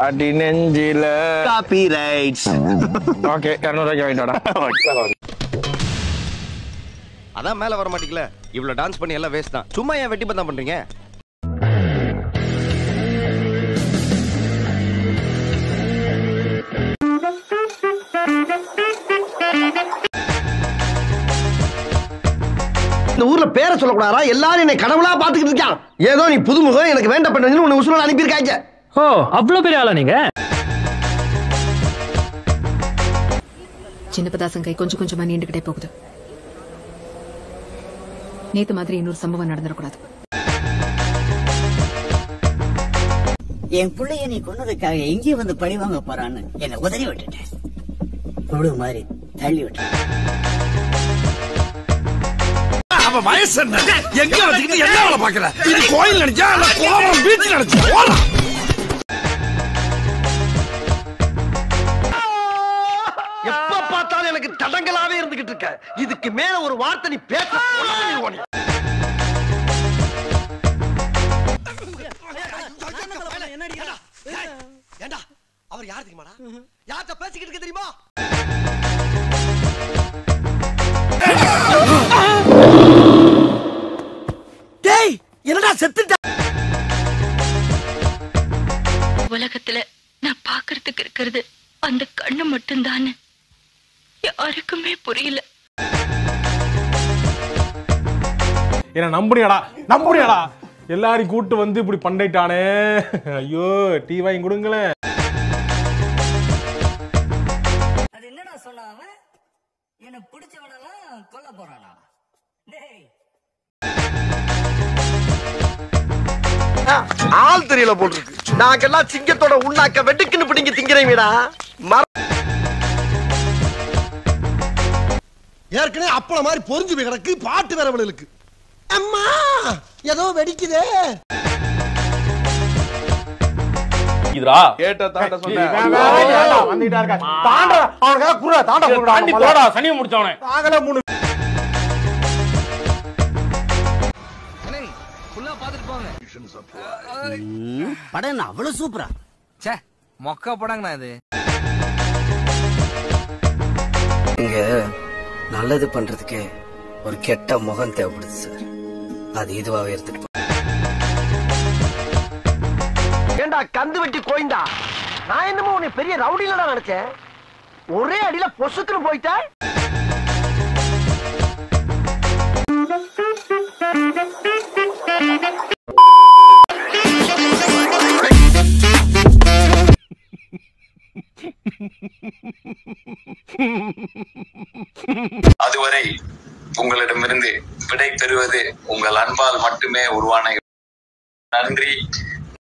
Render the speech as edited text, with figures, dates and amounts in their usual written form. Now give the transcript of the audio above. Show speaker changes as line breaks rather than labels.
அடி நெஞ்சில
copy rights.
Okay 200 வாங்கிட்டோடா.
அதான் மேல வர மாட்டீங்களா? இவ்வளவு டான்ஸ் பண்ணி எல்லாம் வேஸ்ட் தான். சும்மா ஏன் வெட்டி பந்தம் பண்றீங்க?
இந்த ஊர்ல பேரை சொல்லக்கூடாதா? எல்லாரும் என்னை கடவுளா பாத்துக்கிட்டு இருக்கான். ஏதோ நீ புதுமுகம் எனக்கு வேண்ட பண்ணு உன்னை உசுரோட அனுப்பியிருக்காங்க.
ஓ அவ்வளவு பெரிய ஆளா நீங்க?
சின்னப்பதாசன் கை கொஞ்சம் கொஞ்சமா நீண்டுகிட்டே போகுது. நேத்து மாதிரி இன்னொரு சம்பவம் நடந்துடக்கூடாது.
என் பிள்ளைய நீ கொன்னதுக்காக எங்கேயும் வந்து பழி வாங்க போறான்னு என்னை உதறி விட்டுட்டேன். புழு மாதிரி தள்ளி விட்டேன்.
அவ வயசு என்ன? எங்க வச்சுக்கிட்டு என்ன வேலை பாக்குற? இது கோயில் நினைச்சா இல்ல கோவம் பீச் நினைச்சா?
எப்ப பார்த்தாலும் எனக்கு தடங்களாவே இருந்துகிட்டு இருக்க. இதுக்கு மேல ஒரு வார்த்தை நீ பேச
ஏண்டா அவர் யார் தெரியுமாடா? யார்கிட்ட பேசிக்கிட்டு இருக்க தெரியுமா? டேய் என்னடா செத்துட்ட?
உலகத்துல நான் பாக்குறதுக்கு இருக்கிறது அந்த கண்ணு மட்டும்தான். யாருக்குமே புரியல.
என்ன நம்புறியாடா? எல்லாரையும் கூட்டு வந்து இப்படி பண்ணிட்டானே. ஐயோ டீ வாங்கி கொடுங்களேன்.
அது என்னடா சொன்னாவ? என்ன பிடிச்சவனெல்லாம் கொல்ல போறானா? டேய்
ஆள் தெரியல போட்டுருக்கு. நாங்கெல்லாம் சிங்கத்தோட உண்ணாக்க வெட்டுக்குன்னு பிடிங்க திங்கிறீங்கடா.
ஏற்கனவே அப்பள மாதிரி பொறிஞ்சு போய் கிடக்கு. பாட்டு வேற இருக்கு. அம்மா ஏதோ வெடிக்குதே.
இதுடா
கேட்ட தாண்ட சொன்னேன்.
வந்துட்டா இருக்க. தாண்ட அவனுக்கு குற தாண்ட குறடா. தாண்டி போடா சனிய முடிச்சவனே. தாங்கல மூணு
படம் அவ்வளவு சூப்பரா.
ச்சே மொக்க படங்கண்ணா இது.
இங்க நல்லது பண்றதுக்கு ஒரு கெட்ட முகம் தேவைப்படுது சார். அது இதுவாவே எடுத்துட்டு
ஏண்டா கந்து வெட்டி கோயிந்தா? நான் என்னமோ உன்னை பெரிய ரவுடிலடா நினைச்சேன். ஒரே அடியில பொசுக்குன்னு போயிட்ட.
அதுவரை உங்களிடமிருந்து விடை பெறுவது உங்கள் அன்பால் மட்டுமே உருவான. நன்றி.